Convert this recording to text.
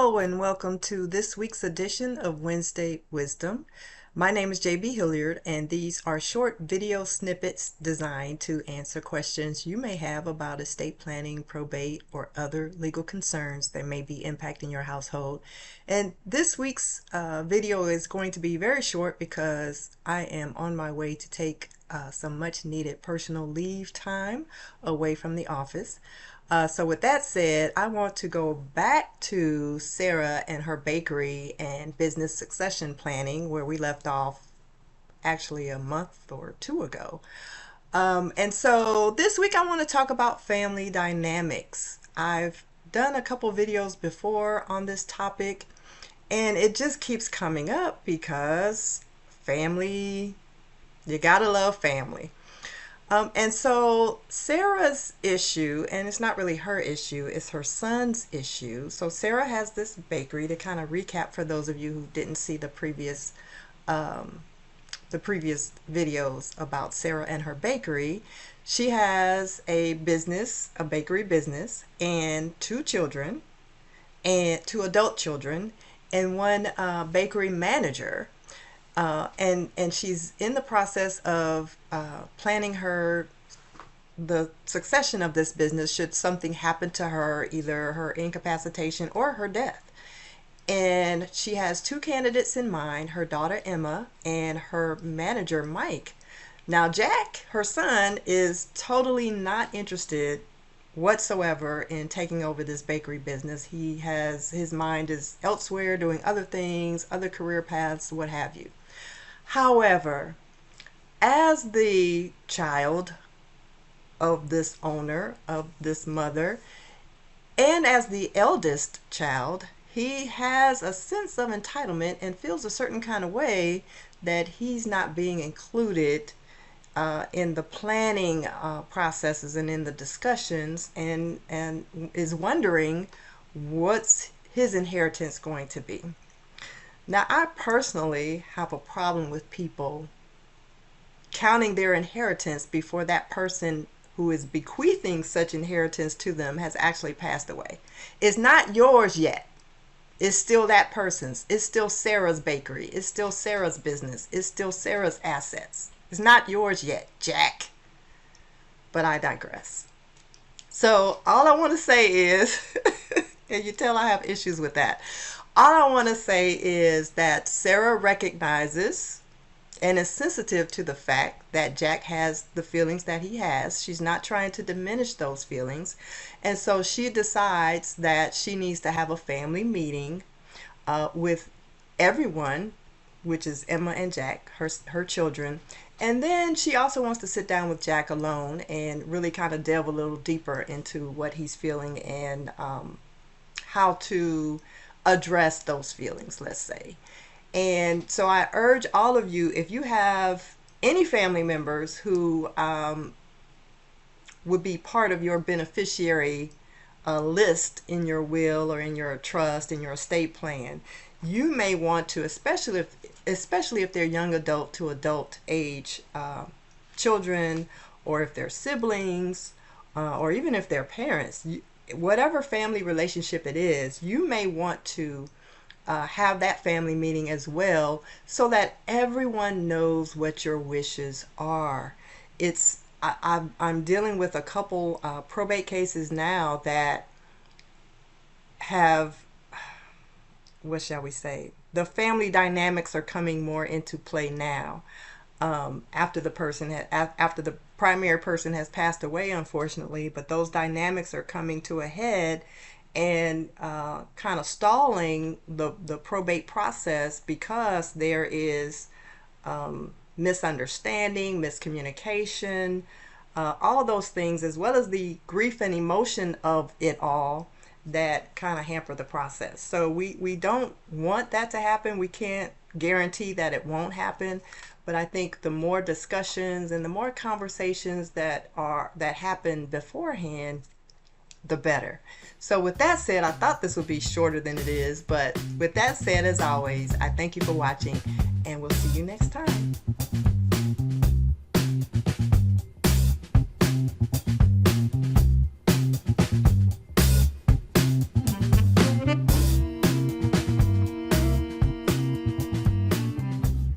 Hello and welcome to this week's edition of Wednesday Wisdom. My name is JB Hilliard and these are short video snippets designed to answer questions you may have about estate planning, probate, or other legal concerns that may be impacting your household. And this week's video is going to be very short because I am on my way to take some much needed personal leave time away from the office. So with that said, I want to go back to Sarah and her bakery and business succession planning where we left off actually a month or two ago. And so this week I want to talk about family dynamics. I've done a couple videos before on this topic and it just keeps coming up because family, you gotta love family. And so Sarah's issue, and it's not really her issue, it's her son's issue. So Sarah has this bakery. To kind of recap for those of you who didn't see the previous videos about Sarah and her bakery. She has a business, a bakery business, and two children, and two adult children, and one bakery manager. And she's in the process of planning the succession of this business should something happen to her, either her incapacitation or her death. And she has two candidates in mind, her daughter Emma and her manager Mike. Now Jack, her son, is totally not interested whatsoever in taking over this bakery business. His mind is elsewhere, doing other things, other career paths, what have you. However, as the child of this owner, of this mother, and as the eldest child, he has a sense of entitlement and feels a certain kind of way that he's not being included in the planning processes and in the discussions, and is wondering what's his inheritance going to be. Now, I personally have a problem with people counting their inheritance before that person who is bequeathing such inheritance to them has actually passed away. It's not yours yet. It's still that person's. It's still Sarah's bakery. It's still Sarah's business. It's still Sarah's assets. It's not yours yet, Jack. But I digress. So all I want to say is, and you tell I have issues with that. All I want to say is that Sarah recognizes and is sensitive to the fact that Jack has the feelings that he has. She's not trying to diminish those feelings. And so she decides that she needs to have a family meeting with everyone, which is Emma and Jack, her children. And then she also wants to sit down with Jack alone and really kind of delve a little deeper into what he's feeling and how to address those feelings, let's say. And so I urge all of you, if you have any family members who would be part of your beneficiary list in your will or in your trust, in your estate plan, you may want to, especially if they're young adult to adult age children, or if they're siblings, or even if they're parents, whatever family relationship it is, you may want to have that family meeting as well, so that everyone knows what your wishes are. I'm dealing with a couple probate cases now that have, what shall we say, the family dynamics are coming more into play now, after the primary person has passed away, unfortunately. But those dynamics are coming to a head and kind of stalling the probate process because there is misunderstanding, miscommunication, all those things, as well as the grief and emotion of it all that kind of hamper the process. So we don't want that to happen. We can't guarantee that it won't happen, but I think the more discussions and the more conversations that happen beforehand, the better. So with that said, I thought this would be shorter than it is, but with that said, as always, I thank you for watching and we'll see you next time.